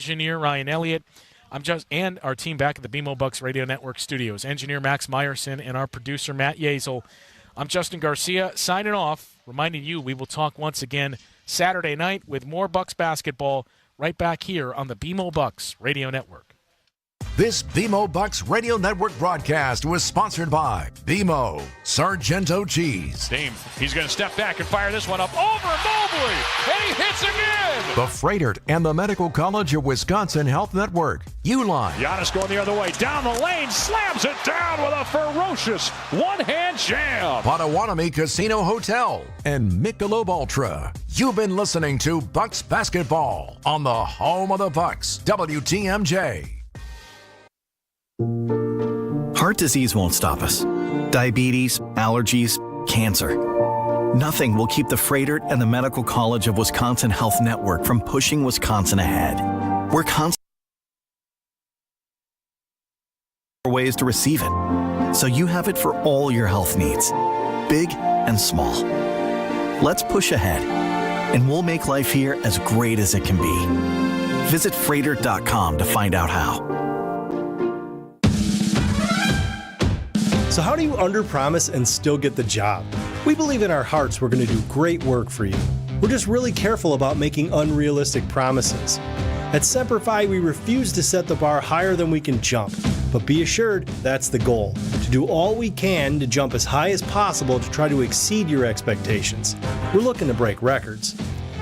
Engineer Ryan Elliott. And our team back at the BMO Bucks Radio Network studios. Engineer Max Meyerson and our producer Matt Yazel. I'm Justin Garcia signing off, reminding you we will talk once again Saturday night with more Bucks basketball right back here on the BMO Bucks Radio Network. This BMO Bucks Radio Network broadcast was sponsored by BMO Sargento Cheese. Dame, he's going to step back and fire this one up over Mobley, and he hits again! The Freighter and the Medical College of Wisconsin Health Network. Uline. Giannis going the other way, down the lane, slams it down with a ferocious one-hand jam. Potawatomi Casino Hotel and Michelob Ultra. You've been listening to Bucks Basketball on the home of the Bucks, WTMJ. Heart disease won't stop us. Diabetes, allergies, cancer. Nothing will keep the Freighter and the Medical College of Wisconsin Health Network from pushing Wisconsin ahead. We're constantly ways to receive it, so you have it for all your health needs, big and small. Let's push ahead, and we'll make life here as great as it can be. Visit Freighter.com to find out how. So how do you underpromise and still get the job? We believe in our hearts we're going to do great work for you. We're just really careful about making unrealistic promises. At Semper Fi, we refuse to set the bar higher than we can jump. But be assured, that's the goal. To do all we can to jump as high as possible to try to exceed your expectations. We're looking to break records.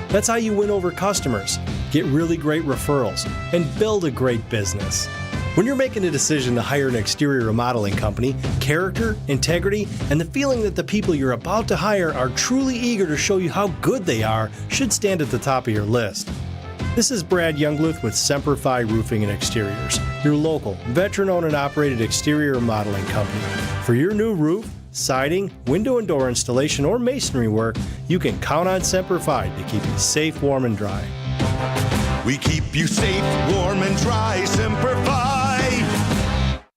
That's how you win over customers, get really great referrals, and build a great business. When you're making a decision to hire an exterior remodeling company, character, integrity, and the feeling that the people you're about to hire are truly eager to show you how good they are should stand at the top of your list. This is Brad Youngluth with Semper Fi Roofing and Exteriors, your local, veteran-owned and operated exterior remodeling company. For your new roof, siding, window and door installation, or masonry work, you can count on Semper Fi to keep you safe, warm, and dry. We keep you safe, warm, and dry, Semper Fi.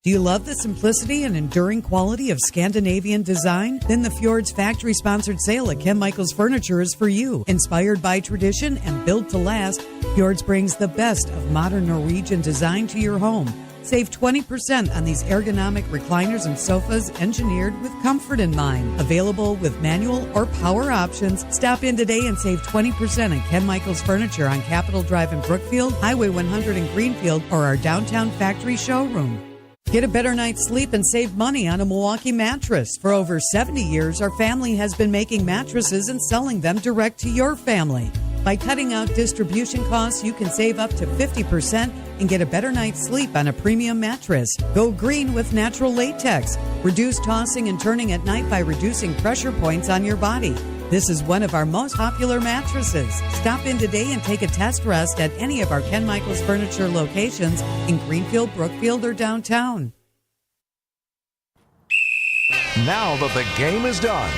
Do you love the simplicity and enduring quality of Scandinavian design? Then the Fjords factory-sponsored sale at Ken Michaels Furniture is for you. Inspired by tradition and built to last, Fjords brings the best of modern Norwegian design to your home. Save 20% on these ergonomic recliners and sofas engineered with comfort in mind. Available with manual or power options. Stop in today and save 20% on Ken Michaels Furniture on Capitol Drive in Brookfield, Highway 100 in Greenfield, or our downtown factory showroom. Get a better night's sleep and save money on a Milwaukee mattress. For over 70 years, our family has been making mattresses and selling them direct to your family. By cutting out distribution costs, you can save up to 50% and get a better night's sleep on a premium mattress. Go green with natural latex. Reduce tossing and turning at night by reducing pressure points on your body. This is one of our most popular mattresses. Stop in today and take a test rest at any of our Ken Michaels Furniture locations in Greenfield, Brookfield, or downtown. Now that the game is done,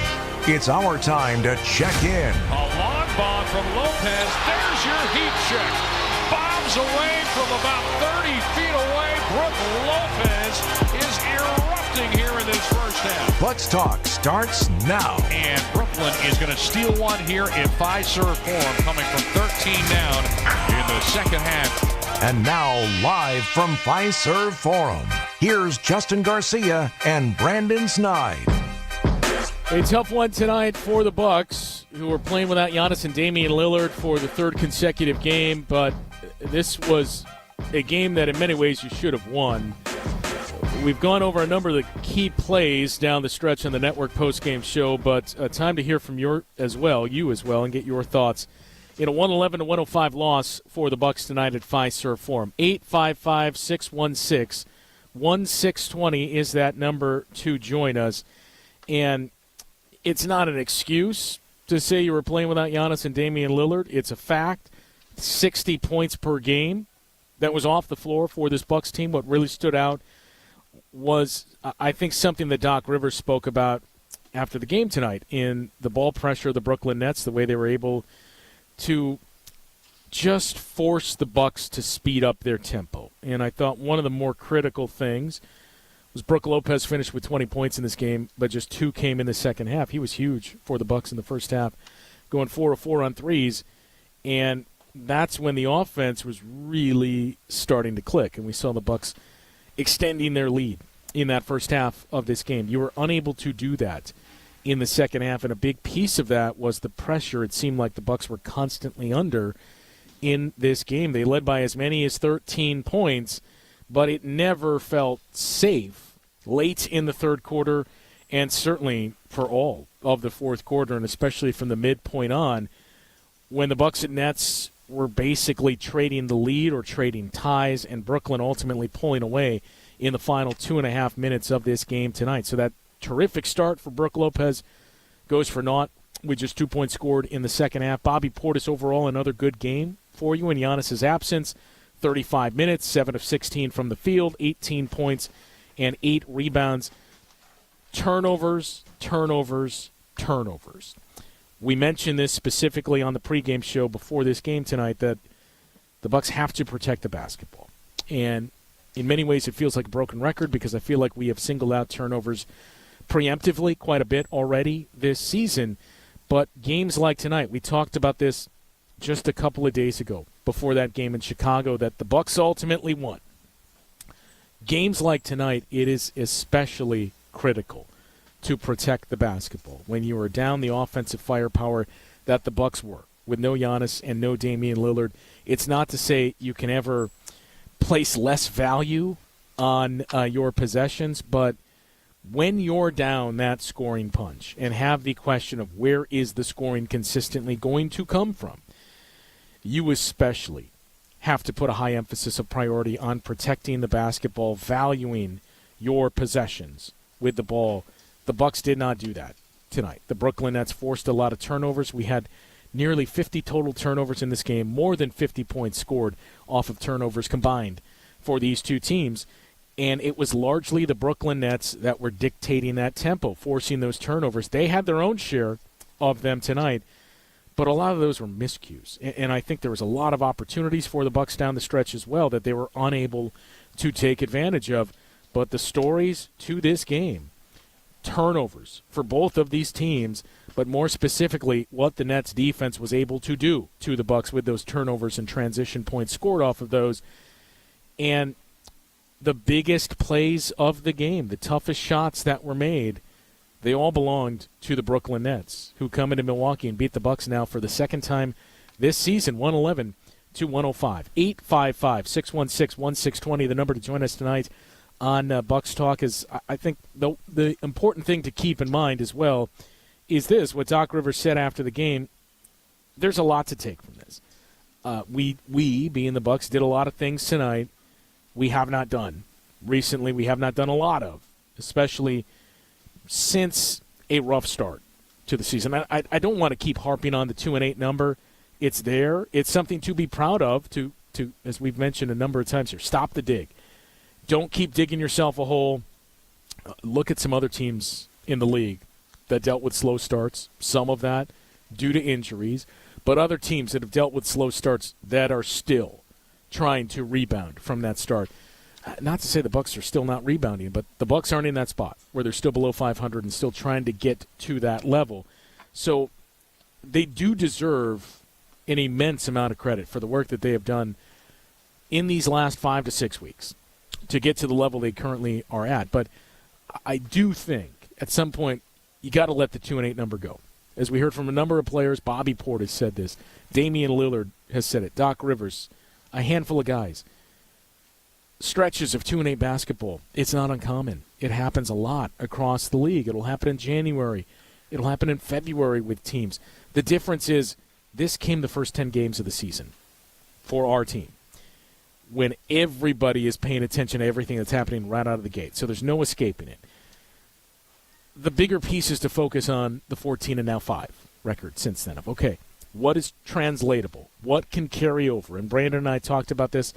it's our time to check in. A long bomb from Lopez. There's your heat check. Bombs away from about 30 feet away. Brook Lopez is erupting here in this first half. Bucks Talk starts now. And Brooklyn is going to steal one here in Fiserv form, coming from 13 down in the second half. And now, live from Fiserv Forum, here's Justin Garcia and Brandon Snide. A tough one tonight for the Bucks, who are playing without Giannis and Damian Lillard for the third consecutive game, but this was a game that in many ways you should have won. We've gone over a number of the key plays down the stretch on the network postgame show, but time to hear from you as well, and get your thoughts in a 111-105 loss for the Bucks tonight at Fiserv Forum. 855-616-1620 is that number to join us. And it's not an excuse to say you were playing without Giannis and Damian Lillard. It's a fact. 60 points per game that was off the floor for this Bucks team. What really stood out was, I think, something that Doc Rivers spoke about after the game tonight in the ball pressure of the Brooklyn Nets, the way they were able to just force the Bucks to speed up their tempo. And I thought one of the more critical things was Brook Lopez finished with 20 points in this game, but just 2 came in the second half. He was huge for the Bucks in the first half, going 4 of 4 on threes. And that's when the offense was really starting to click, and we saw the Bucks extending their lead in that first half of this game. You were unable to do that in the second half, and a big piece of that was the pressure it seemed like the Bucks were constantly under in this game. They led by as many as 13 points, but it never felt safe late in the third quarter, and certainly for all of the fourth quarter, and especially from the midpoint on, when the Bucks and Nets were basically trading the lead or trading ties, and Brooklyn ultimately pulling away in the final 2.5 minutes of this game tonight. So that terrific start for Brook Lopez goes for naught with just 2 points scored in the second half. Bobby Portis overall another good game for you in Giannis's absence. 35 minutes, 7 of 16 from the field, 18 points and 8 rebounds. Turnovers. We mentioned this specifically on the pregame show before this game tonight, that the Bucks have to protect the basketball. And in many ways it feels like a broken record, because I feel like we have singled out turnovers preemptively quite a bit already this season. But games like tonight, we talked about this just a couple of days ago before that game in Chicago that the Bucks ultimately won. Games like tonight, it is especially critical to protect the basketball when you are down the offensive firepower that the Bucks were with no Giannis and no Damian Lillard. It's not to say you can ever place less value on your possessions, but when you're down that scoring punch and have the question of where is the scoring consistently going to come from, you especially have to put a high emphasis of priority on protecting the basketball, valuing your possessions with the ball. The Bucks did not do that tonight. The Brooklyn Nets forced a lot of turnovers. We had nearly 50 total turnovers in this game, more than 50 points scored off of turnovers combined for these two teams. And it was largely the Brooklyn Nets that were dictating that tempo, forcing those turnovers. They had their own share of them tonight, but a lot of those were miscues. And I think there was a lot of opportunities for the Bucks down the stretch as well that they were unable to take advantage of. But the stories to this game, turnovers for both of these teams, but more specifically what the Nets defense was able to do to the Bucks with those turnovers and transition points scored off of those. And the biggest plays of the game, the toughest shots that were made, they all belonged to the Brooklyn Nets, who come into Milwaukee and beat the Bucks now for the second time this season, 111-105. 855-616-1620, the number to join us tonight on Bucks Talk. Is I think the important thing to keep in mind as well is this, what Doc Rivers said after the game. There's a lot to take from this. We being the Bucks, did a lot of things tonight we have not done recently. We have not done a lot of, especially since a rough start to the season. I don't want to keep harping on the 2-8 number. It's there. It's something to be proud of, to as we've mentioned a number of times here, stop the dig. Don't keep digging yourself a hole. Look at some other teams in the league that dealt with slow starts, some of that due to injuries, but other teams that have dealt with slow starts that are still trying to rebound from that start. Not to say the Bucks are still not rebounding, but the Bucks aren't in that spot where they're still below 500 and still trying to get to that level. So they do deserve an immense amount of credit for the work that they have done in these last 5 to 6 weeks to get to the level they currently are at. But I do think at some point you got to let the 2-8 number go. As we heard from a number of players, Bobby Portis said this, Damian Lillard has said it, Doc Rivers, a handful of guys. Stretches of 2-8 basketball, it's not uncommon. It happens a lot across the league. It'll happen in January. It'll happen in February with teams. The difference is this came the first 10 games of the season for our team, when everybody is paying attention to everything that's happening right out of the gate. So there's no escaping it. The bigger piece is to focus on the 14 and now 5 record since then of, okay, what is translatable? What can carry over? And Brandon and I talked about this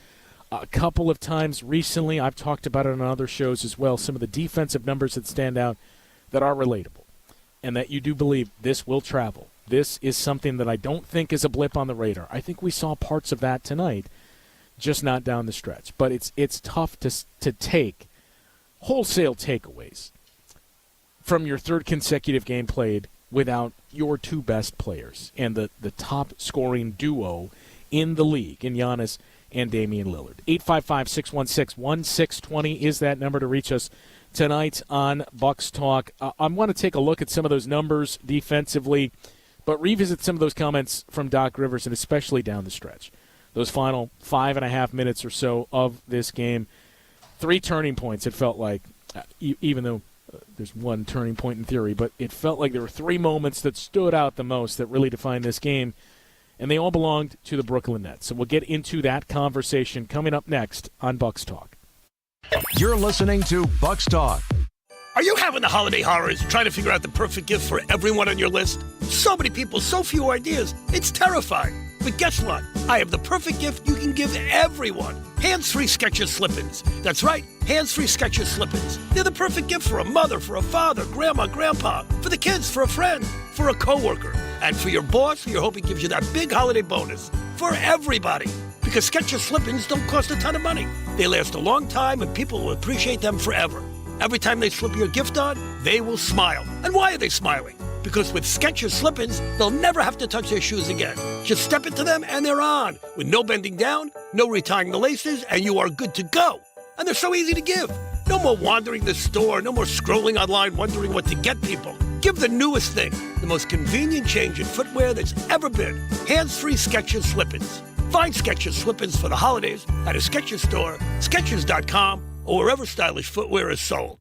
a couple of times recently. I've talked about it on other shows as well. Some of the defensive numbers that stand out that are relatable and that you do believe this will travel. This is something that I don't think is a blip on the radar. I think we saw parts of that tonight, just not down the stretch. But it's tough to take wholesale takeaways from your third consecutive game played without your two best players and the top scoring duo in the league in Giannis and Damian Lillard. 855-616-1620 is that number to reach us tonight on Bucks Talk. I want to take a look at some of those numbers defensively, but revisit some of those comments from Doc Rivers, and especially down the stretch. Those final 5.5 minutes or so of this game. 3 turning points, it felt like, even though there's one turning point in theory, but it felt like there were 3 moments that stood out the most that really defined this game, and they all belonged to the Brooklyn Nets. So we'll get into that conversation coming up next on Bucks Talk. You're listening to Bucks Talk. Are you having the holiday horrors trying to figure out the perfect gift for everyone on your list? So many people, so few ideas. It's terrifying. But guess what? I have the perfect gift you can give everyone. Hands-free Skechers Slip-ins. That's right, hands-free Skechers Slip-ins. They're the perfect gift for a mother, for a father, grandma, grandpa, for the kids, for a friend, for a coworker, and for your boss who you're hoping gives you that big holiday bonus. For everybody. Because Skechers Slip-ins don't cost a ton of money. They last a long time and people will appreciate them forever. Every time they slip your gift on, they will smile. And why are they smiling? Because with Skechers Slip-ins, they'll never have to touch their shoes again. Just step into them and they're on, with no bending down, no retying the laces, and you are good to go. And they're so easy to give. No more wandering the store, no more scrolling online wondering what to get people. Give the newest thing, the most convenient change in footwear that's ever been. Hands-free Skechers Slip-ins. Find Skechers Slip-ins for the holidays at a Skechers store, Skechers.com, or wherever stylish footwear is sold.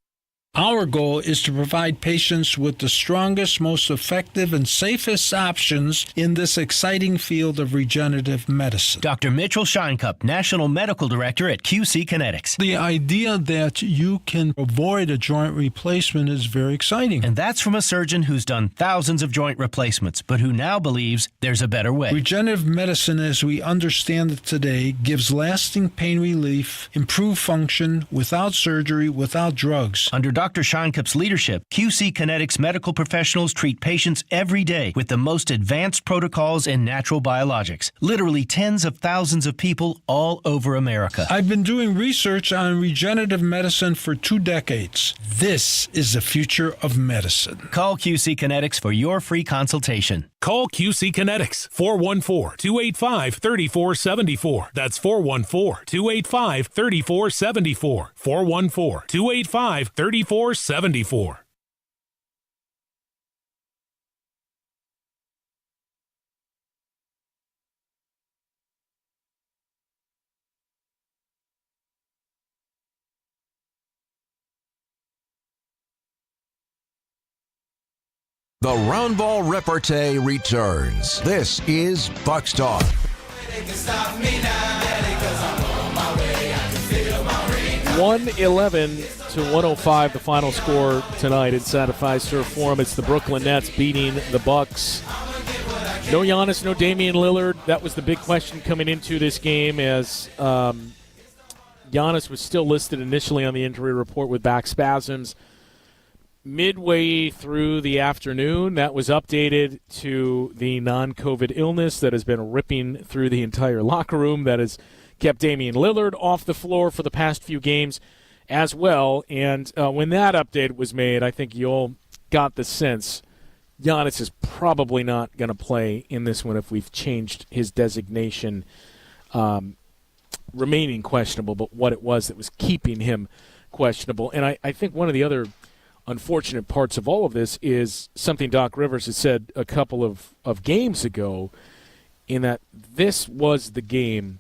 Our goal is to provide patients with the strongest, most effective, and safest options in this exciting field of regenerative medicine. Dr. Mitchell Scheinkup, National Medical Director at QC Kinetics. The idea that you can avoid a joint replacement is very exciting. And that's from a surgeon who's done thousands of joint replacements, but who now believes there's a better way. Regenerative medicine, as we understand it today, gives lasting pain relief, improved function, without surgery, without drugs. Under Dr. Scheinkup's leadership, QC Kinetics medical professionals treat patients every day with the most advanced protocols in natural biologics. Literally tens of thousands of people all over America. I've been doing research on regenerative medicine for 2 decades. This is the future of medicine. Call QC Kinetics for your free consultation. Call QC Kinetics, 414-285-3474. That's 414-285-3474. 414-285-3474. The Round Ball Repartee returns. This is Bucks Talk. 111-105, the final score tonight inside of Fiserv Forum. It's the Brooklyn Nets beating the Bucks. No Giannis, no Damian Lillard. That was the big question coming into this game, as Giannis was still listed initially on the injury report with back spasms. Midway through the afternoon, that was updated to the non-COVID illness that has been ripping through the entire locker room, that has kept Damian Lillard off the floor for the past few games as well. And when that update was made, I think you all got the sense Giannis is probably not going to play in this one if we've changed his designation, remaining questionable, but what it was that was keeping him questionable. And I think one of the other unfortunate parts of all of this is something Doc Rivers had said a couple of games ago, in that this was the game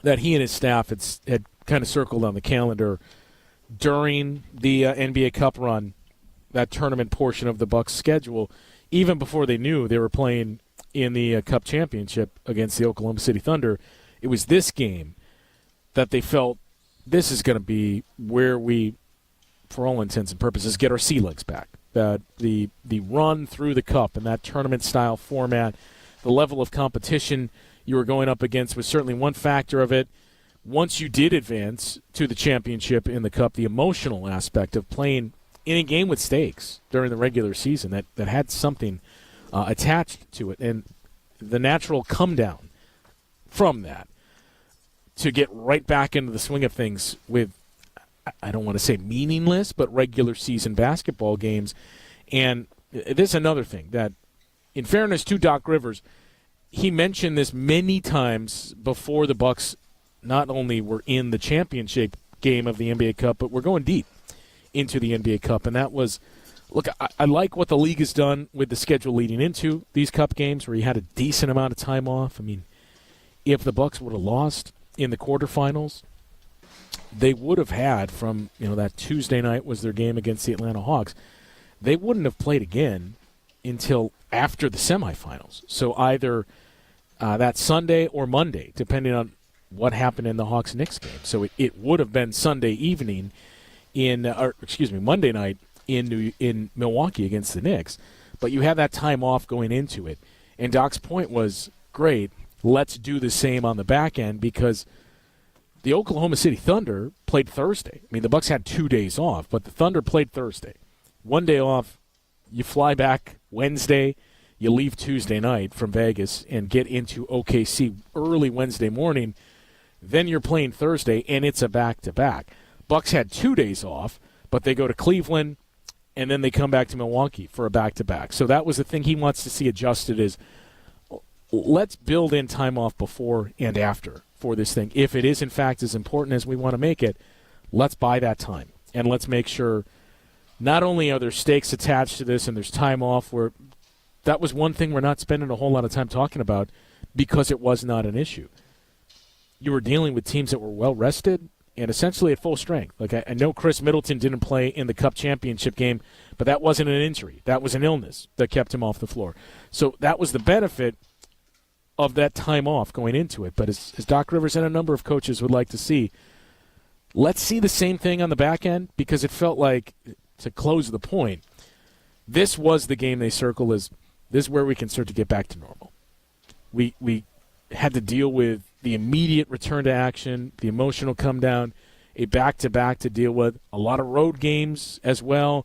that he and his staff had kind of circled on the calendar during the NBA Cup run, that tournament portion of the Bucks' schedule, even before they knew they were playing in the Cup championship against the Oklahoma City Thunder. It was this game that they felt this is going to be where we, for all intents and purposes, get our sea legs back. The run through the Cup and that tournament-style format, the level of competition you were going up against was certainly one factor of it. Once you did advance to the championship in the Cup, the emotional aspect of playing in a game with stakes during the regular season that had something attached to it, and the natural come-down from that to get right back into the swing of things with, I don't want to say meaningless, but regular season basketball games. And this is another thing that, in fairness to Doc Rivers, he mentioned this many times before the Bucks not only were in the championship game of the NBA Cup, but we're going deep into the NBA Cup. And that was, look, I like what the league has done with the schedule leading into these Cup games where you had a decent amount of time off. I mean, if the Bucks would have lost in the quarterfinals, they would have had from, that Tuesday night was their game against the Atlanta Hawks. They wouldn't have played again until after the semifinals. So either that Sunday or Monday, depending on what happened in the Hawks-Knicks game. So it would have been Sunday evening Monday night in Milwaukee against the Knicks. But you had that time off going into it. And Doc's point was, great, let's do the same on the back end because the Oklahoma City Thunder played Thursday. I mean, the Bucks had 2 days off, but the Thunder played Thursday. 1 day off, you fly back Wednesday, you leave Tuesday night from Vegas and get into OKC early Wednesday morning. Then you're playing Thursday, and it's a back-to-back. Bucks had 2 days off, but they go to Cleveland, and then they come back to Milwaukee for a back-to-back. So that was the thing he wants to see adjusted is let's build in time off before and after for this thing. If it is, in fact, as important as we want to make it, let's buy that time, and let's make sure not only are there stakes attached to this and there's time off where that was one thing we're not spending a whole lot of time talking about because it was not an issue. You were dealing with teams that were well-rested and essentially at full strength. Like I know Chris Middleton didn't play in the Cup championship game, but that wasn't an injury. That was an illness that kept him off the floor. So that was the benefit of that time off going into it. But as Doc Rivers and a number of coaches would like to see, let's see the same thing on the back end because it felt like, to close the point, this was the game they circle as this is where we can start to get back to normal. We had to deal with the immediate return to action, the emotional come down, a back-to-back to deal with, a lot of road games as well,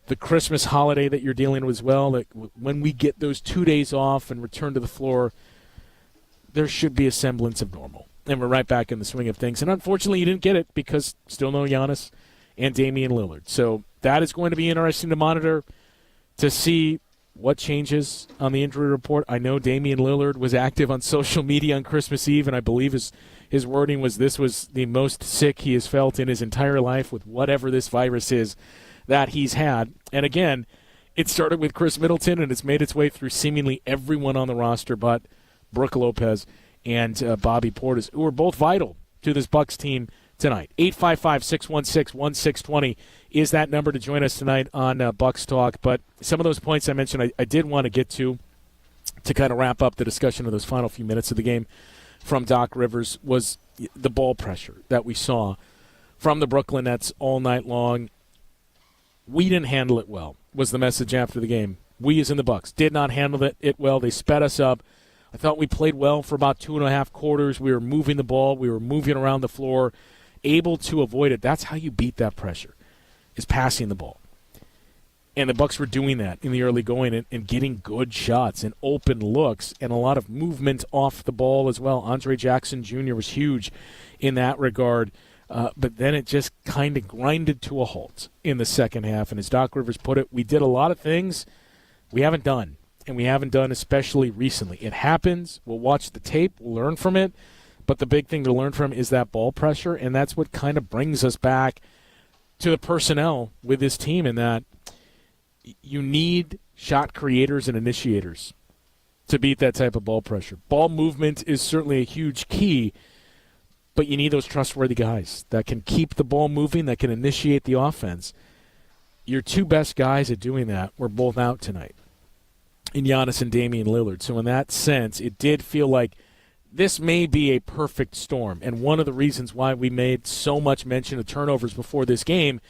the Christmas holiday that you're dealing with as well. Like when we get those 2 days off and return to the floor, there should be a semblance of normal. And we're right back in the swing of things. And unfortunately, you didn't get it because still no Giannis and Damian Lillard. So that is going to be interesting to monitor to see what changes on the injury report. I know Damian Lillard was active on social media on Christmas Eve, and I believe his wording was this was the most sick he has felt in his entire life with whatever this virus is that he's had. And again, it started with Chris Middleton, and it's made its way through seemingly everyone on the roster but Brook Lopez and Bobby Portis, who are both vital to this Bucks team tonight. 855-616-1620 is that number to join us tonight on Bucks Talk. But some of those points I mentioned I did want to get to kind of wrap up the discussion of those final few minutes of the game from Doc Rivers was the ball pressure that we saw from the Brooklyn Nets all night long. We didn't handle it well, was the message after the game. We, as in the Bucks, did not handle it well. They sped us up. I thought we played well for about 2.5 quarters. We were moving the ball. We were moving around the floor, able to avoid it. That's how you beat that pressure, is passing the ball. And the Bucks were doing that in the early going and getting good shots and open looks and a lot of movement off the ball as well. Andre Jackson Jr. was huge in that regard. But then it just kind of grinded to a halt in the second half. And as Doc Rivers put it, we did a lot of things we haven't done. And we haven't done especially recently. It happens. We'll watch the tape. We'll learn from it. But the big thing to learn from is that ball pressure, and that's what kind of brings us back to the personnel with this team in that you need shot creators and initiators to beat that type of ball pressure. Ball movement is certainly a huge key, but you need those trustworthy guys that can keep the ball moving, that can initiate the offense. Your two best guys at doing that were both out tonight, in Giannis and Damian Lillard. So in that sense, it did feel like this may be a perfect storm. And one of the reasons why we made so much mention of turnovers before this game,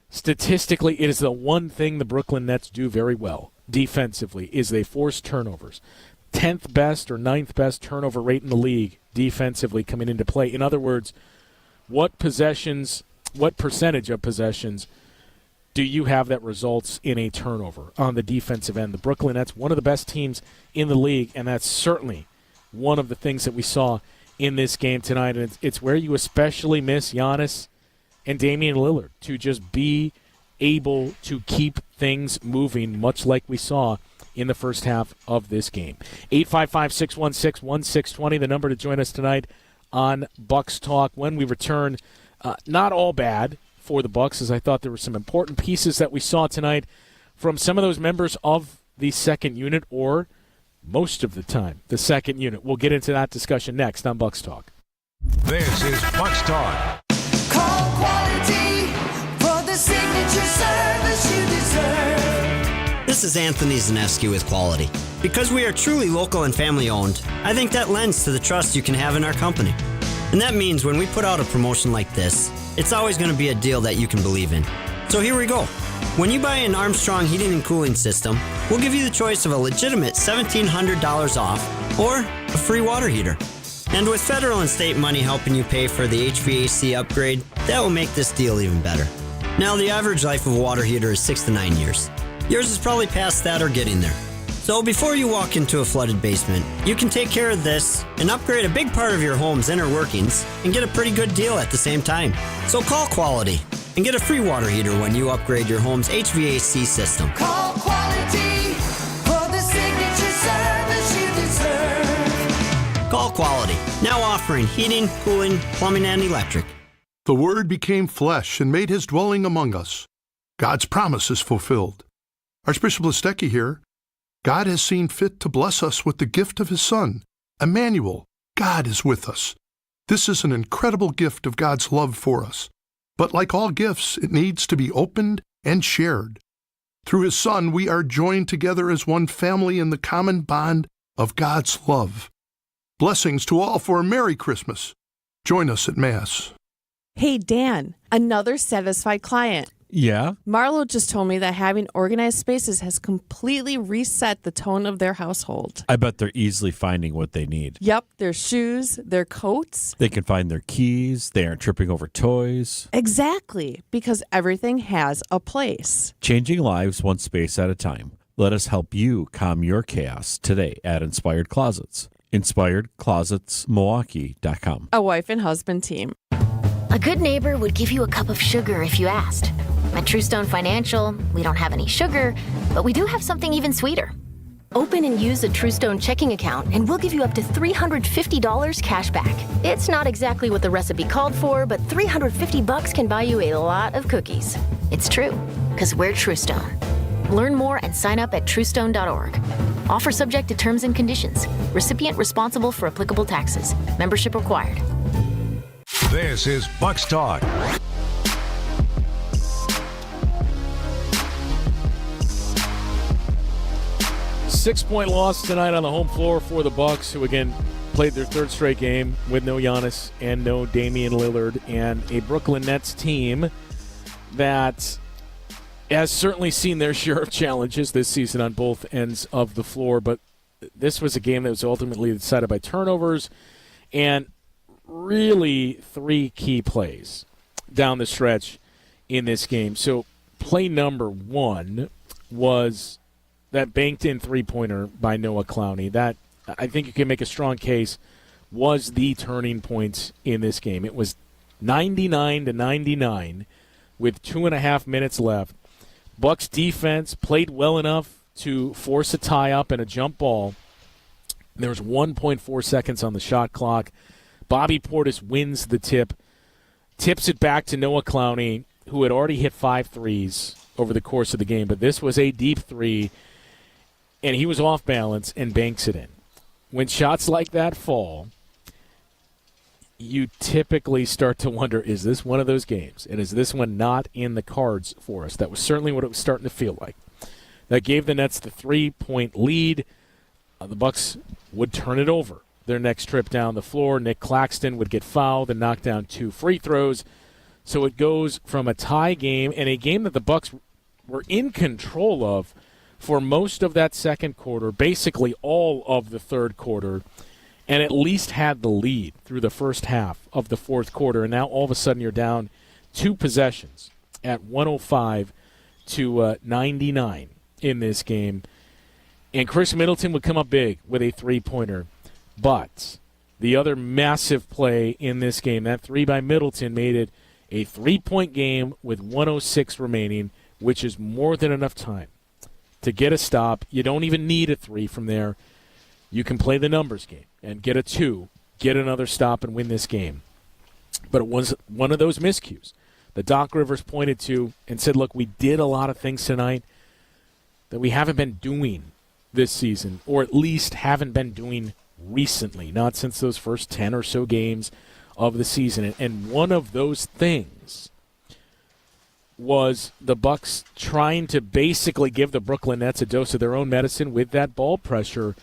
statistically, it is the one thing the Brooklyn Nets do very well defensively, is they force turnovers. 10th best or 9th best turnover rate in the league defensively coming into play. In other words, what percentage of possessions do you have that results in a turnover on the defensive end? The Brooklyn Nets, one of the best teams in the league, and that's certainly one of the things that we saw in this game tonight. And it's where you especially miss Giannis and Damian Lillard to just be able to keep things moving, much like we saw in the first half of this game. 855-616-1620, the number to join us tonight on Bucks Talk. When we return, not all bad for the Bucks, as I thought there were some important pieces that we saw tonight from some of those members of the second unit, or most of the time, the second unit. We'll get into that discussion next on Bucks Talk. This is Bucks Talk. Call quality for the signature service you deserve. This is Anthony Zaneski with Quality. Because we are truly local and family owned, I think that lends to the trust you can have in our company. And that means when we put out a promotion like this, it's always going to be a deal that you can believe in. So here we go. When you buy an Armstrong heating and cooling system, we'll give you the choice of a legitimate $1,700 off or a free water heater. And with federal and state money helping you pay for the HVAC upgrade, that will make this deal even better. Now, the average life of a water heater is 6 to 9 years. Yours is probably past that or getting there. So before you walk into a flooded basement, you can take care of this and upgrade a big part of your home's inner workings and get a pretty good deal at the same time. So call Quality and get a free water heater when you upgrade your home's HVAC system. Call quality for the signature service you deserve. Call Quality, now offering heating, cooling, plumbing, and electric. The Word became flesh and made his dwelling among us. God's promise is fulfilled. Archbishop Listecki here. God has seen fit to bless us with the gift of his Son. Emmanuel, God is with us. This is an incredible gift of God's love for us. But like all gifts, it needs to be opened and shared. Through his Son, we are joined together as one family in the common bond of God's love. Blessings to all for a Merry Christmas. Join us at Mass. Hey, Dan, another satisfied client. Yeah? Marlo just told me that having organized spaces has completely reset the tone of their household. I bet they're easily finding what they need. Yep, their shoes, their coats. They can find their keys. They aren't tripping over toys. Exactly, because everything has a place. Changing lives one space at a time. Let us help you calm your chaos today at Inspired Closets. InspiredClosetsMilwaukee.com. A wife and husband team. A good neighbor would give you a cup of sugar if you asked. At Truestone Financial, we don't have any sugar, but we do have something even sweeter. Open and use a Truestone checking account, and we'll give you up to $350 cash back. It's not exactly what the recipe called for, but $350 can buy you a lot of cookies. It's true, because we're Truestone. Learn more and sign up at truestone.org. Offer subject to terms and conditions. Recipient responsible for applicable taxes. Membership required. This is Bucks Talk. Six-point loss tonight on the home floor for the Bucks, who again played their third straight game with no Giannis and no Damian Lillard, and a Brooklyn Nets team that has certainly seen their share of challenges this season on both ends of the floor. But this was a game that was ultimately decided by turnovers and really three key plays down the stretch in this game. So play number one was that banked-in three-pointer by Noah Clowney. That, I think you can make a strong case, was the turning point in this game. It was 99-99 with 2.5 minutes left. Bucks defense played well enough to force a tie-up and a jump ball. There was 1.4 seconds on the shot clock. Bobby Portis wins the tip, tips it back to Noah Clowney, who had already hit 5 threes over the course of the game. But this was a deep three, and he was off balance and banks it in. When shots like that fall, you typically start to wonder, is this one of those games? And is this one not in the cards for us? That was certainly what it was starting to feel like. That gave the Nets the 3-point lead. The Bucks would turn it over their next trip down the floor. Nick Claxton would get fouled and knock down 2 free throws. So it goes from a tie game and a game that the Bucks were in control of for most of that second quarter, basically all of the third quarter, and at least had the lead through the first half of the fourth quarter. And now all of a sudden you're down 2 possessions at 105-99 in this game. And Chris Middleton would come up big with a three-pointer. But the other massive play in this game, that 3 by Middleton, made it a 3-point game with 106 remaining, which is more than enough time to get a stop. You don't even need a 3 from there. You can play the numbers game and get a 2, get another stop, and win this game. But it was one of those miscues that Doc Rivers pointed to and said, look, we did a lot of things tonight that we haven't been doing this season, or at least haven't been doing recently, not since those first 10 or so games of the season. And one of those things was the Bucks trying to basically give the Brooklyn Nets a dose of their own medicine with that ball pressure,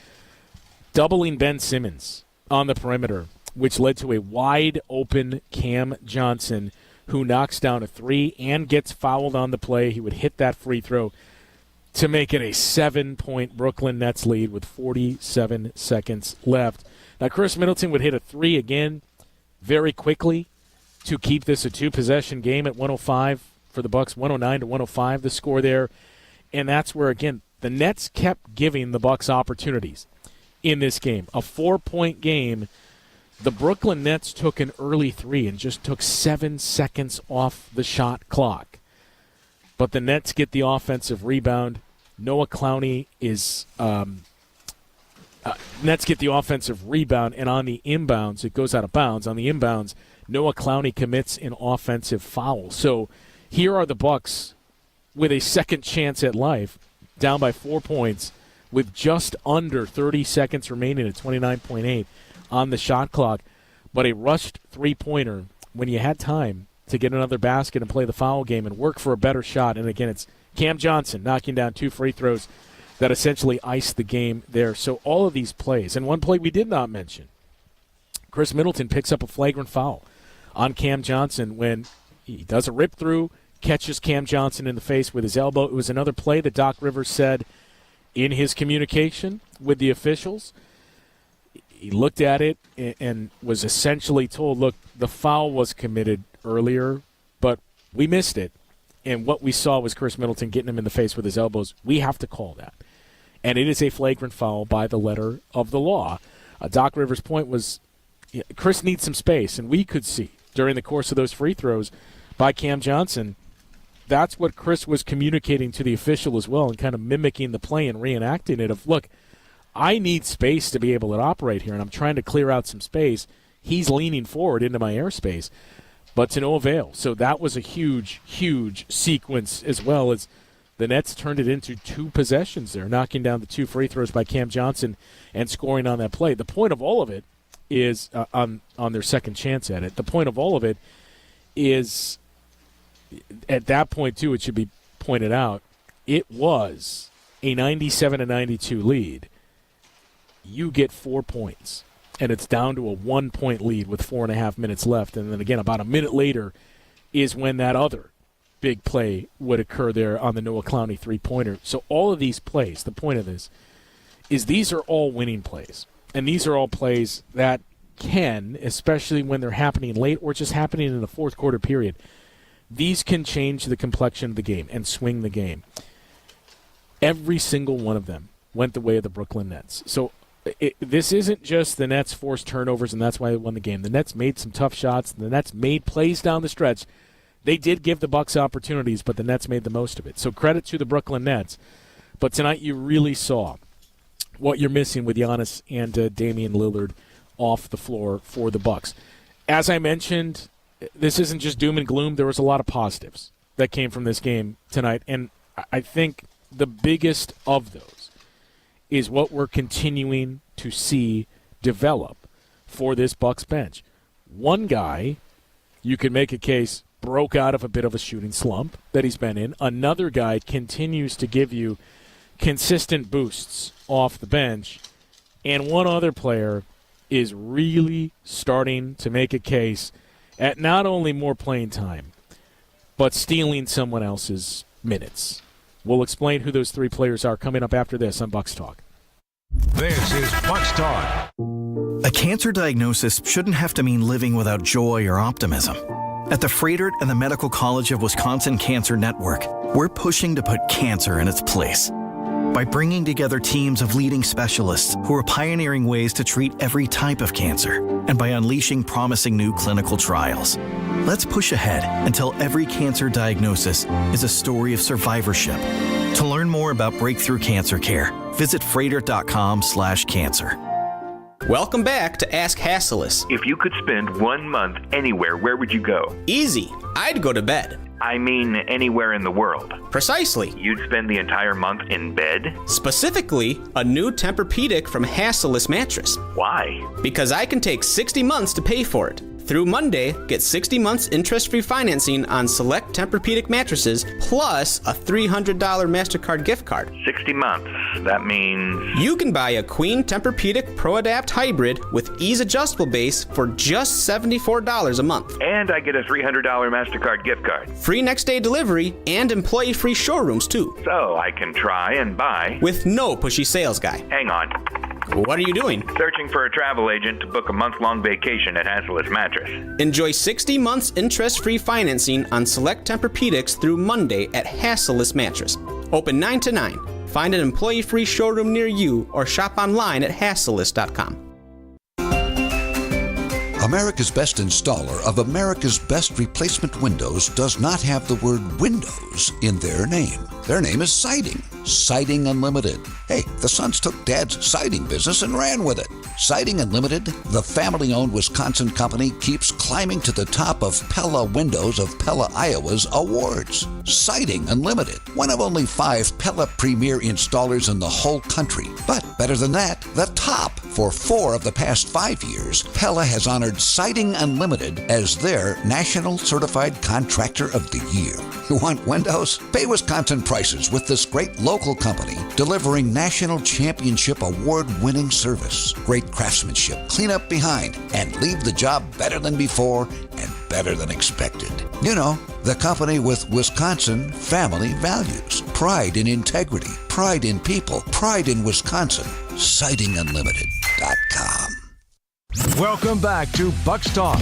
doubling Ben Simmons on the perimeter, which led to a wide-open Cam Johnson who knocks down a 3 and gets fouled on the play. He would hit that free throw to make it a 7-point Brooklyn Nets lead with 47 seconds left. Now, Chris Middleton would hit a 3 again very quickly to keep this a 2-possession game at 105 for the Bucks, 109-105 the score there. And that's where, again, the Nets kept giving the Bucks opportunities in this game. A 4-point game. The Brooklyn Nets took an early 3 and just took 7 seconds off the shot clock. But the Nets get the offensive rebound. Noah Clowney is Nets get the offensive rebound, and on the inbounds, it goes out of bounds. On the inbounds, Noah Clowney commits an offensive foul. So here are the Bucks with a second chance at life, down by 4 points, with just under 30 seconds remaining at 29.8 on the shot clock. But a rushed three-pointer when you had time to get another basket and play the foul game and work for a better shot. And again, it's Cam Johnson knocking down 2 free throws that essentially iced the game there. So all of these plays, and one play we did not mention, Chris Middleton picks up a flagrant foul on Cam Johnson when he does a rip-through, catches Cam Johnson in the face with his elbow. It was another play that Doc Rivers said in his communication with the officials. He looked at it and was essentially told, look, the foul was committed earlier, but we missed it. And what we saw was Chris Middleton getting him in the face with his elbows. We have to call that. And it is a flagrant foul by the letter of the law. Doc Rivers' point was Chris needs some space, and we could see during the course of those free throws by Cam Johnson, that's what Chris was communicating to the official as well and kind of mimicking the play and reenacting it of, look, I need space to be able to operate here, and I'm trying to clear out some space. He's leaning forward into my airspace, but to no avail. So that was a huge, huge sequence as well as the Nets turned it into 2 possessions there, knocking down the 2 free throws by Cam Johnson and scoring on that play. The point of all of it is, on their second chance at it, the point of all of it is, at that point too, it should be pointed out, it was a 97-92 lead. You get 4 points, and it's down to a 1-point lead with 4.5 minutes left. And then again, about a minute later is when that other big play would occur there on the Noah Clowney 3-pointer. So all of these plays, the point of this is these are all winning plays. And these are all plays that can, especially when they're happening late or just happening in the fourth quarter period, these can change the complexion of the game and swing the game. Every single one of them went the way of the Brooklyn Nets. So this isn't just the Nets forced turnovers and that's why they won the game. The Nets made some tough shots. The Nets made plays down the stretch. They did give the Bucks opportunities, but the Nets made the most of it. So credit to the Brooklyn Nets. But tonight you really saw what you're missing with Giannis and Damian Lillard off the floor for the Bucks. As I mentioned, this isn't just doom and gloom. There was a lot of positives that came from this game tonight, and I think the biggest of those is what we're continuing to see develop for this Bucks bench. One guy, you could make a case, broke out of a bit of a shooting slump that he's been in. Another guy continues to give you consistent boosts off the bench. And one other player is really starting to make a case at not only more playing time, but stealing someone else's minutes. We'll explain who those 3 players are coming up after this on Bucks Talk. This is Bucks Talk. A cancer diagnosis shouldn't have to mean living without joy or optimism. At the Freighter and the Medical College of Wisconsin Cancer Network, we're pushing to put cancer in its place. By bringing together teams of leading specialists who are pioneering ways to treat every type of cancer, and by unleashing promising new clinical trials. Let's push ahead until every cancer diagnosis is a story of survivorship, To learn more about Breakthrough Cancer Care, visit freighter.com/cancer. Welcome back to Ask Hassellus. If you could spend 1 month anywhere, where would you go? Easy. I'd go to bed. I mean, anywhere in the world. Precisely. You'd spend the entire month in bed? Specifically, a new Tempur-Pedic from Hassellus Mattress. Why? Because I can take 60 months to pay for it. Through Monday, get 60 months interest-free financing on select Tempur-Pedic mattresses, plus a $300 MasterCard gift card. 60 months. That means... You can buy a Queen Tempur-Pedic ProAdapt Hybrid with ease adjustable base for just $74 a month. And I get a $300 MasterCard gift card. Free next-day delivery and employee-free showrooms, too. So I can try and buy... With no pushy sales guy. Hang on. What are you doing? Searching for a travel agent to book a month-long vacation at Hassellus Mattress. Enjoy 60 months interest-free financing on select Tempur-Pedics through Monday at Hassellus Mattress. Open 9 to 9. Find an employee-free showroom near you or shop online at hassellus.com. America's Best installer of America's Best replacement windows does not have the word windows in their name. Their name is Siding. Siding Unlimited. Hey, the Sons took Dad's siding business and ran with it. Siding Unlimited, the family-owned Wisconsin company, keeps climbing to the top of Pella Windows of Pella, Iowa's awards. Siding Unlimited, one of only 5 Pella Premier installers in the whole country. But better than that, the top. For 4 of the past 5 years, Pella has honored Siding Unlimited as their National Certified Contractor of the Year. You want windows? Pay Wisconsin prices with this great local company delivering National Championship award-winning service. Great craftsmanship, clean up behind, and leave the job better than before and better than expected. You know, the company with Wisconsin family values. Pride in integrity, pride in people, pride in Wisconsin. SidingUnlimited.com. Welcome back to Bucks Talk.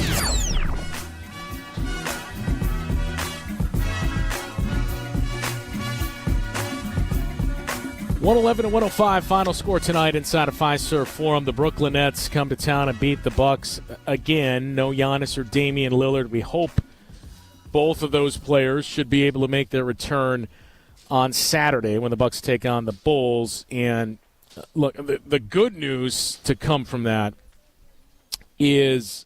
.111 and 105 final score tonight inside of Fiserv Forum. The Brooklyn Nets come to town and beat the Bucks again. No Giannis or Damian Lillard. We hope both of those players should be able to make their return on Saturday when the Bucks take on the Bulls. And look, the good news to come from that is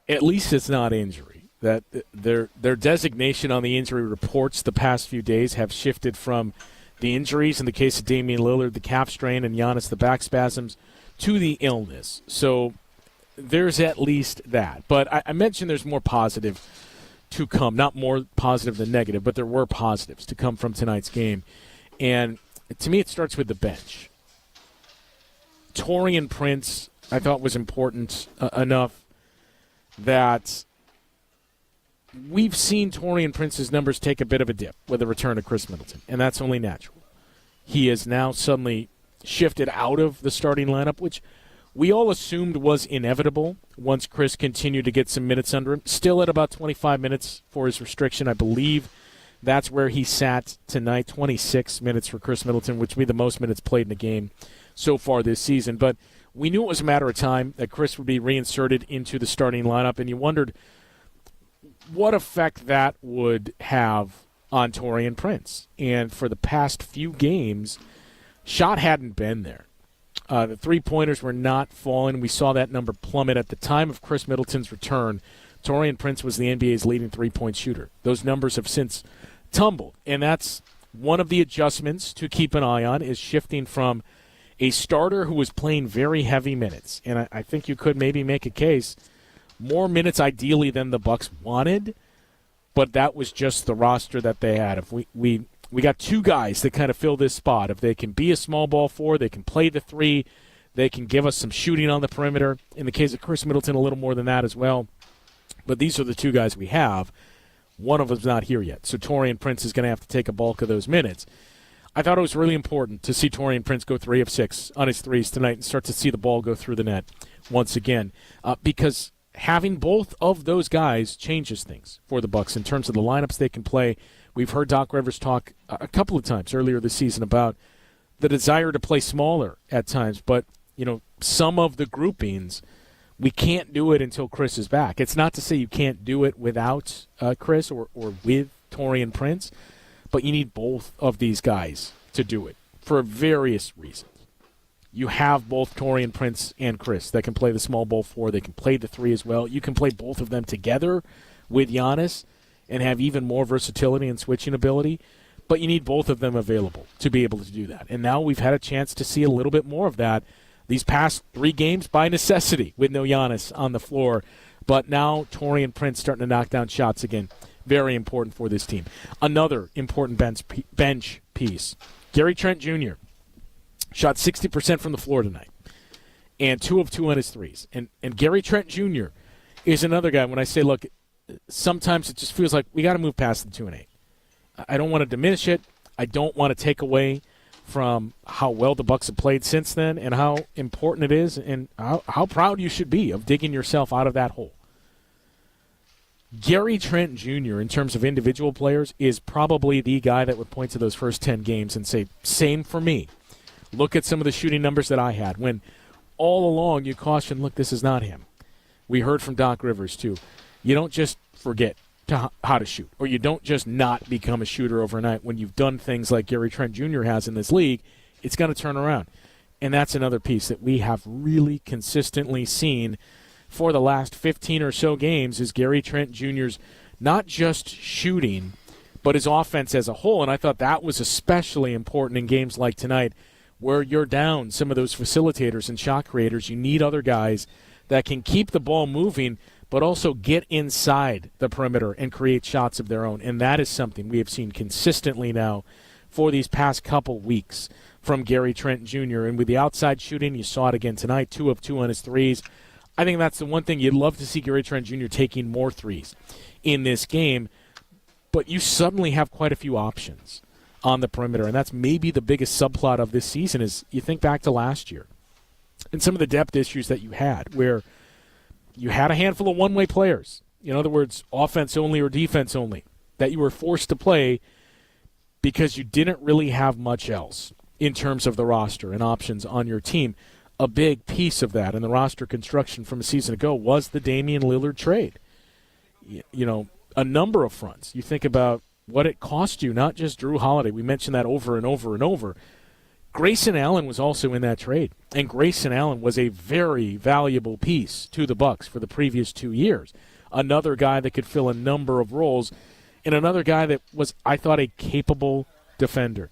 at least it's not injury. That their designation on the injury reports the past few days have shifted from the injuries, in the case of Damian Lillard, the calf strain, and Giannis, the back spasms, to the illness. So there's at least that. But I mentioned there's more positive to come. Not more positive than negative, but there were positives to come from tonight's game. And to me, it starts with the bench. Taurean Prince, I thought, was important enough that we've seen Taurean Prince's numbers take a bit of a dip with the return of Chris Middleton, and that's only natural. He is now suddenly shifted out of the starting lineup, which we all assumed was inevitable once Chris continued to get some minutes under him. Still at about 25 minutes for his restriction. I believe that's where he sat tonight, 26 minutes for Chris Middleton, which would be the most minutes played in the game so far this season. But we knew it was a matter of time that Chris would be reinserted into the starting lineup, and you wondered what effect that would have on Taurean Prince. And for the past few games, shot hadn't been there. The three-pointers were not falling. We saw that number plummet. At the time of Chris Middleton's return, Taurean Prince was the NBA's leading three-point shooter. Those numbers have since tumbled, and that's one of the adjustments to keep an eye on, is shifting from a starter who was playing very heavy minutes, and I think you could maybe make a case more minutes ideally than the Bucks wanted, but that was just the roster that they had. If we got two guys that kind of fill this spot. If they can be a small ball four, they can play the three, they can give us some shooting on the perimeter. In the case of Chris Middleton, a little more than that as well. But these are the two guys we have. One of them's not here yet, so Taurean Prince is going to have to take a bulk of those minutes. I thought it was really important to see Taurean Prince go 3 of 6 on his threes tonight and start to see the ball go through the net once again, because having both of those guys changes things for the Bucks in terms of the lineups they can play. We've heard Doc Rivers talk a couple of times earlier this season about the desire to play smaller at times, but some of the groupings, we can't do it until Chris is back. It's not to say you can't do it without Chris or with Taurean Prince, But you need both of these guys to do it for various reasons. You have both Taurean Prince and Chris that can play the small ball 4. They can play the 3 as well. You can play both of them together with Giannis and have even more versatility and switching ability. But you need both of them available to be able to do that. And now we've had a chance to see a little bit more of that these past 3 games by necessity with no Giannis on the floor. But now Taurean Prince starting to knock down shots again. Very important for this team. Another important bench piece. Gary Trent Jr. shot 60% from the floor tonight and 2 of 2 on his threes. And Gary Trent Jr. is another guy when I say, look, sometimes it just feels like we got to move past the 2 and 8. I don't want to diminish it. I don't want to take away from how well the Bucks have played since then and how important it is and how proud you should be of digging yourself out of that hole. Gary Trent Jr., in terms of individual players, is probably the guy that would point to those first 10 games and say, same for me. Look at some of the shooting numbers that I had when all along you cautioned, look, this is not him. We heard from Doc Rivers, too. You don't just forget how to shoot, or you don't just not become a shooter overnight. When you've done things like Gary Trent Jr. has in this league, it's going to turn around. And that's another piece that we have really consistently seen for the last 15 or so games is Gary Trent Jr.'s not just shooting, but his offense as a whole. And I thought that was especially important in games like tonight where you're down some of those facilitators and shot creators. You need other guys that can keep the ball moving but also get inside the perimeter and create shots of their own. And that is something we have seen consistently now for these past couple weeks from Gary Trent Jr. And with the outside shooting, you saw it again tonight, 2 of 2 on his threes. I think that's the one thing you'd love to see Gary Trent Jr. taking more threes in this game. But you suddenly have quite a few options on the perimeter, and that's maybe the biggest subplot of this season is you think back to last year and some of the depth issues that you had where you had a handful of one-way players, in other words, offense only or defense only, that you were forced to play because you didn't really have much else in terms of the roster and options on your team. A big piece of that in the roster construction from a season ago was the Damian Lillard trade. You know, a number of fronts. You think about what it cost you, not just Drew Holiday. We mentioned that over and over and over. Grayson Allen was also in that trade, and Grayson Allen was a very valuable piece to the Bucks for the previous 2 years. Another guy that could fill a number of roles, and another guy that was, I thought, a capable defender.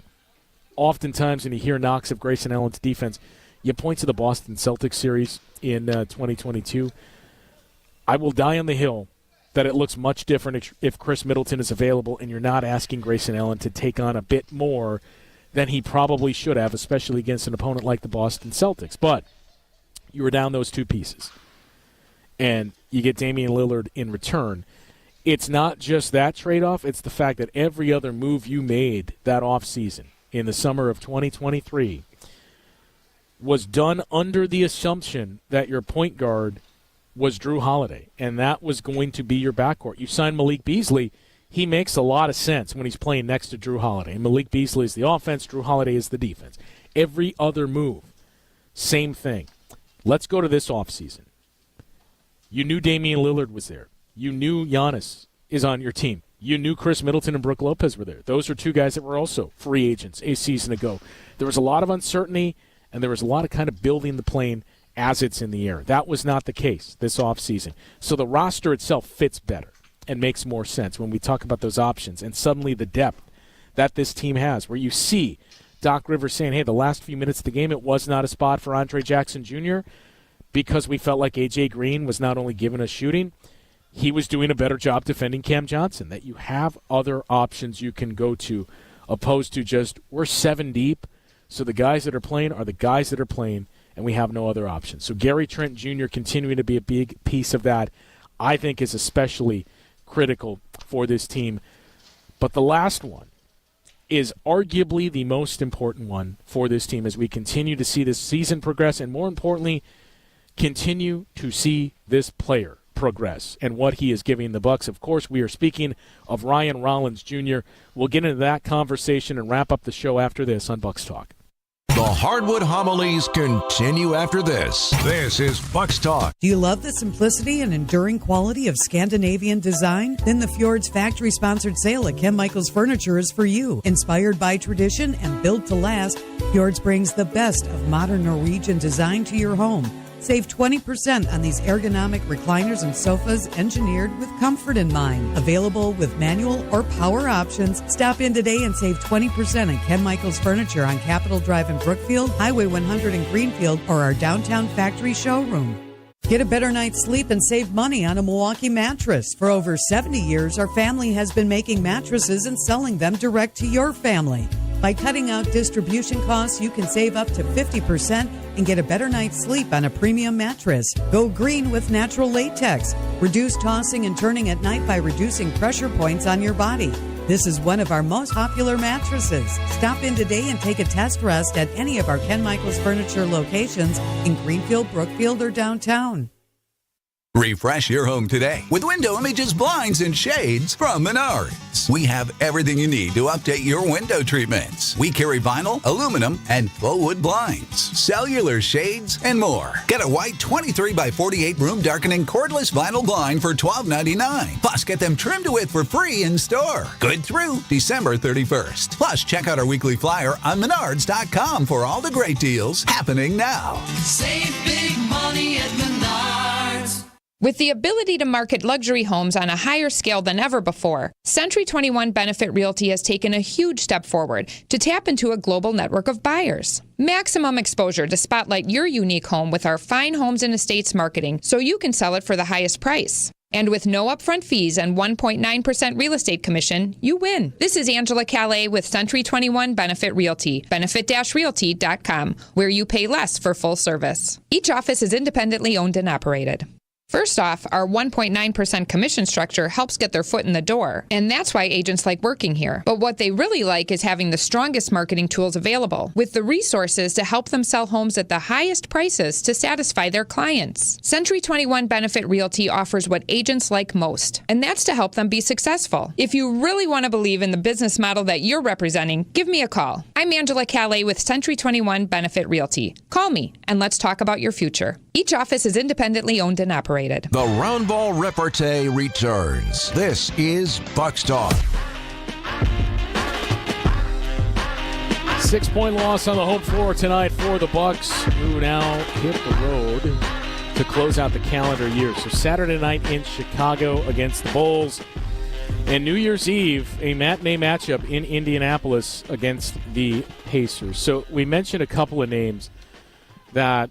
Oftentimes when you hear knocks of Grayson Allen's defense, you point to the Boston Celtics series in 2022. I will die on the hill that it looks much different if Chris Middleton is available and you're not asking Grayson Allen to take on a bit more than he probably should have, especially against an opponent like the Boston Celtics. But you were down those 2 pieces, and you get Damian Lillard in return. It's not just that trade-off. It's the fact that every other move you made that offseason in the summer of 2023 was done under the assumption that your point guard was Drew Holiday, and that was going to be your backcourt. You signed Malik Beasley. He makes a lot of sense when he's playing next to Drew Holiday. Malik Beasley is the offense, Drew Holiday is the defense. Every other move, same thing. Let's go to this offseason. You knew Damian Lillard was there. You knew Giannis is on your team. You knew Chris Middleton and Brook Lopez were there. Those are 2 guys that were also free agents a season ago. There was a lot of uncertainty, and there was a lot of kind of building the plane as it's in the air. That was not the case this offseason. So the roster itself fits better and makes more sense when we talk about those options and suddenly the depth that this team has, where you see Doc Rivers saying, hey, the last few minutes of the game, it was not a spot for Andre Jackson Jr. because we felt like A.J. Green was not only giving us shooting, he was doing a better job defending Cam Johnson, that you have other options you can go to opposed to just we're 7 deep, so the guys that are playing are the guys that are playing, and we have no other options. So Gary Trent Jr. continuing to be a big piece of that, I think, is especially critical for this team. But the last one is arguably the most important one for this team as we continue to see this season progress and, more importantly, continue to see this player progress and what he is giving the Bucks. Of course, we are speaking of Ryan Rollins Jr. We'll get into that conversation and wrap up the show after this on Bucks Talk. The Hardwood Homilies continue after this. This is Bucks Talk. Do you love the simplicity and enduring quality of Scandinavian design? Then the Fjords factory-sponsored sale at Ken Michaels Furniture is for you. Inspired by tradition and built to last, Fjords brings the best of modern Norwegian design to your home. Save 20% on these ergonomic recliners and sofas engineered with comfort in mind. Available with manual or power options. Stop in today and save 20% on Ken Michaels Furniture on Capitol Drive in Brookfield, Highway 100 in Greenfield, or our downtown factory showroom. Get a better night's sleep and save money on a Milwaukee mattress. For over 70 years, our family has been making mattresses and selling them direct to your family. By cutting out distribution costs, you can save up to 50% and get a better night's sleep on a premium mattress. Go green with natural latex. Reduce tossing and turning at night by reducing pressure points on your body. This is one of our most popular mattresses. Stop in today and take a test rest at any of our Ken Michaels Furniture locations in Greenfield, Brookfield, or downtown. Refresh your home today with window images, blinds, and shades from Menards. We have everything you need to update your window treatments. We carry vinyl, aluminum, and faux wood blinds, cellular shades, and more. Get a white 23 by 48 room darkening cordless vinyl blind for $12.99. Plus, get them trimmed to width for free in store. Good through December 31st. Plus, check out our weekly flyer on Menards.com for all the great deals happening now. Save big money at Menards. With the ability to market luxury homes on a higher scale than ever before, Century 21 Benefit Realty has taken a huge step forward to tap into a global network of buyers. Maximum exposure to spotlight your unique home with our fine homes and estates marketing so you can sell it for the highest price. And with no upfront fees and 1.9% real estate commission, you win. This is Angela Calais with Century 21 Benefit Realty, benefit-realty.com, where you pay less for full service. Each office is independently owned and operated. First off, our 1.9% commission structure helps get their foot in the door, and that's why agents like working here. But what they really like is having the strongest marketing tools available, with the resources to help them sell homes at the highest prices to satisfy their clients. Century 21 Benefit Realty offers what agents like most, and that's to help them be successful. If you really want to believe in the business model that you're representing, give me a call. I'm Angela Calais with Century 21 Benefit Realty. Call me, and let's talk about your future. Each office is independently owned and operated. The Round Ball Repartee returns. This is Bucks Talk. 6-point loss on the home floor tonight for the Bucks, who now hit the road to close out the calendar year. So Saturday night in Chicago against the Bulls, and New Year's Eve, a matinee matchup in Indianapolis against the Pacers. So we mentioned a couple of names that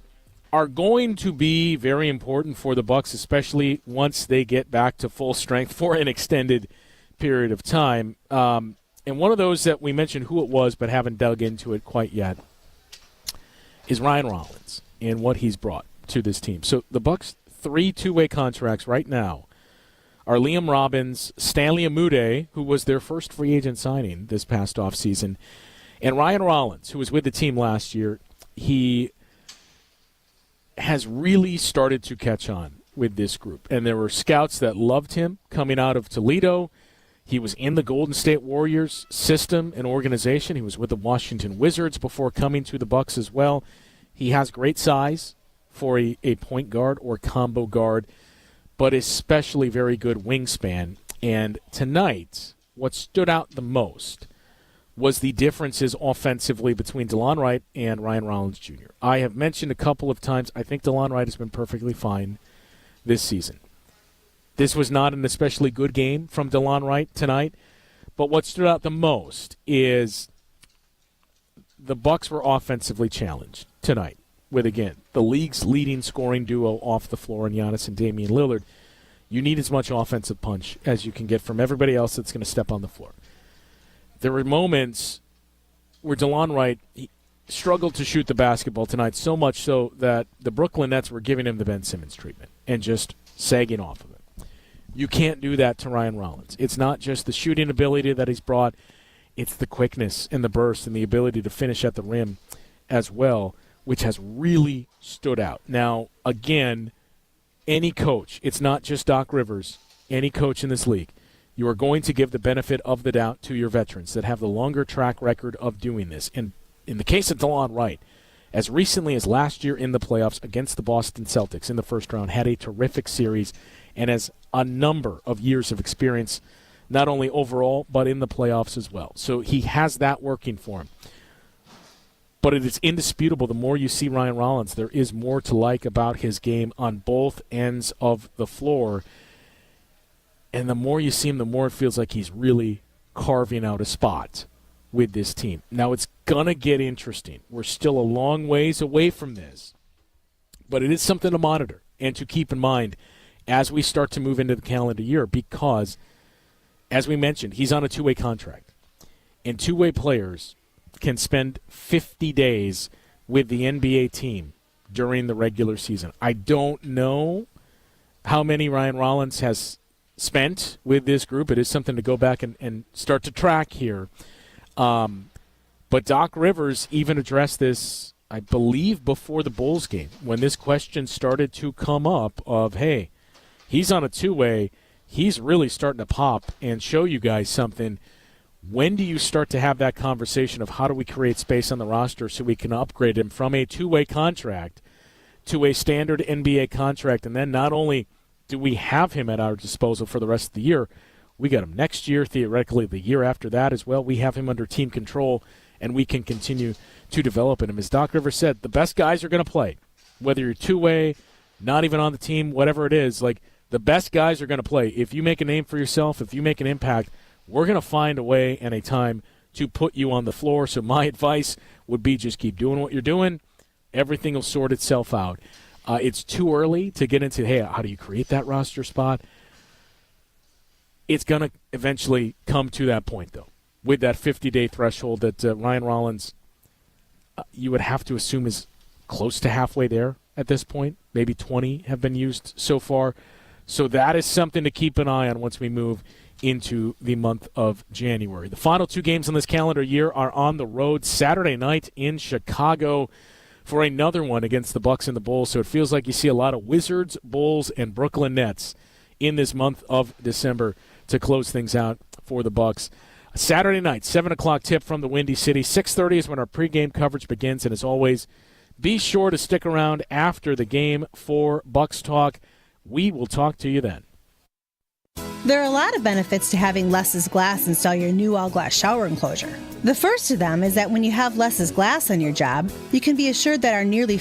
are going to be very important for the Bucks, especially once they get back to full strength for an extended period of time. And one of those that we mentioned who it was but haven't dug into it quite yet is Ryan Rollins and what he's brought to this team. So the Bucks' 3 two-way contracts right now are Liam Robbins, Stanley Amude, who was their first free agent signing this past offseason, and Ryan Rollins, who was with the team last year. He has really started to catch on with this group. And there were scouts that loved him coming out of Toledo. He was in the Golden State Warriors system and organization. He was with the Washington Wizards before coming to the Bucks as well. He has great size for a point guard or combo guard, but especially very good wingspan. And tonight, what stood out the most was the differences offensively between DeLon Wright and Ryan Rollins Jr. I have mentioned a couple of times, I think DeLon Wright has been perfectly fine this season. This was not an especially good game from DeLon Wright tonight, but what stood out the most is the Bucks were offensively challenged tonight with, again, the league's leading scoring duo off the floor in Giannis and Damian Lillard. You need as much offensive punch as you can get from everybody else that's going to step on the floor. There were moments where DeLon Wright struggled to shoot the basketball tonight, so much so that the Brooklyn Nets were giving him the Ben Simmons treatment and just sagging off of it. You can't do that to Ryan Rollins. It's not just the shooting ability that he's brought, it's the quickness and the burst and the ability to finish at the rim as well, which has really stood out. Now, again, any coach, it's not just Doc Rivers, any coach in this league, you are going to give the benefit of the doubt to your veterans that have the longer track record of doing this. And in the case of DeLon Wright, as recently as last year in the playoffs against the Boston Celtics in the first round, had a terrific series and has a number of years of experience, not only overall, but in the playoffs as well. So he has that working for him. But it is indisputable, the more you see Ryan Rollins, there is more to like about his game on both ends of the floor. And the more you see him, the more it feels like he's really carving out a spot with this team. Now, it's going to get interesting. We're still a long ways away from this. But it is something to monitor and to keep in mind as we start to move into the calendar year because, as we mentioned, he's on a two-way contract. And two-way players can spend 50 days with the NBA team during the regular season. I don't know how many Ryan Rollins has spent with this group. It is something to go back and start to track here. But Doc Rivers even addressed this, I believe, before the Bulls game, when this question started to come up of, hey, he's on a two-way, he's really starting to pop and show you guys something. When do you start to have that conversation of how do we create space on the roster so we can upgrade him from a two-way contract to a standard NBA contract? And then not only do we have him at our disposal for the rest of the year, we got him next year, theoretically the year after that as well. We have him under team control, and we can continue to develop him. As Doc Rivers said, the best guys are going to play. Whether you're two-way, not even on the team, whatever it is, like the best guys are going to play. If you make a name for yourself, if you make an impact, we're going to find a way and a time to put you on the floor. So my advice would be just keep doing what you're doing. Everything will sort itself out. It's too early to get into, hey, how do you create that roster spot? It's going to eventually come to that point, though, with that 50-day threshold that Ryan Rollins, you would have to assume is close to halfway there at this point. Maybe 20 have been used so far. So that is something to keep an eye on once we move into the month of January. The final two games on this calendar year are on the road Saturday night in Chicago for another one against the Bucks and the Bulls. So it feels like you see a lot of Wizards, Bulls, and Brooklyn Nets in this month of December to close things out for the Bucks. Saturday night, 7 o'clock tip from the Windy City. 6:30 is when our pregame coverage begins. And as always, be sure to stick around after the game for Bucks Talk. We will talk to you then. There are a lot of benefits to having Less's Glass install your new all-glass shower enclosure. The first of them is that when you have Less's Glass on your job, you can be assured that our nearly